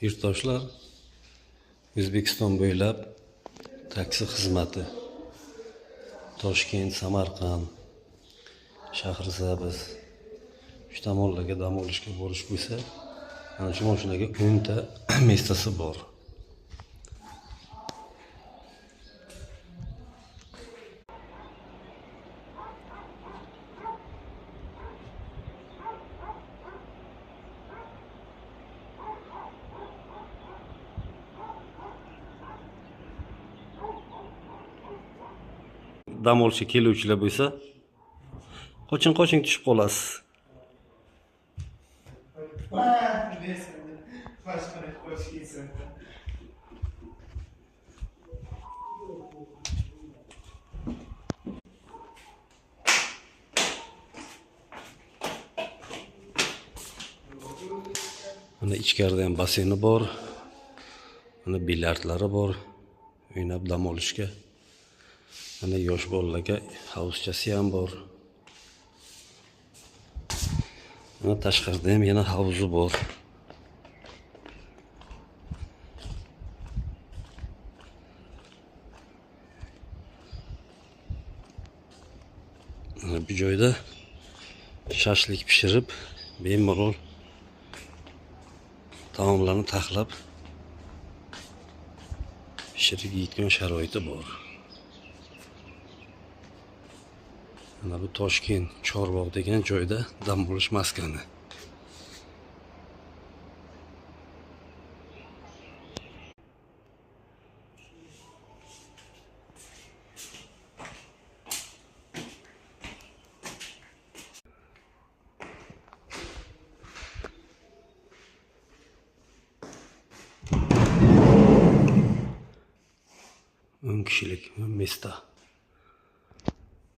Yurtdoshlar, O'zbekiston bo'ylab taksi xizmati Toshkent, Samarqand, Shahrisabz shu tomonlarga dam olishga borish bo'lsa, ana shu mashinaga 10 ta местasi bor. Dam olishga keluvchilar bo'lsa, qoching tushib qolasiz. Mana ichkarida ham baseyni bor. Mana bilyardlari bor. O'ynab dam olishga. Mana yosh bolalarga havuzchasi ham bor. Mana tashqarida ham yana havuzi bor. Mana bu joyda shashlik pishirib, bemalol taomlarni taxlab pishirib yeydigan sharoiti bor. Mana bu Toshkent Chorbog' degan joyda dam olish maskani. O'n kishilik места.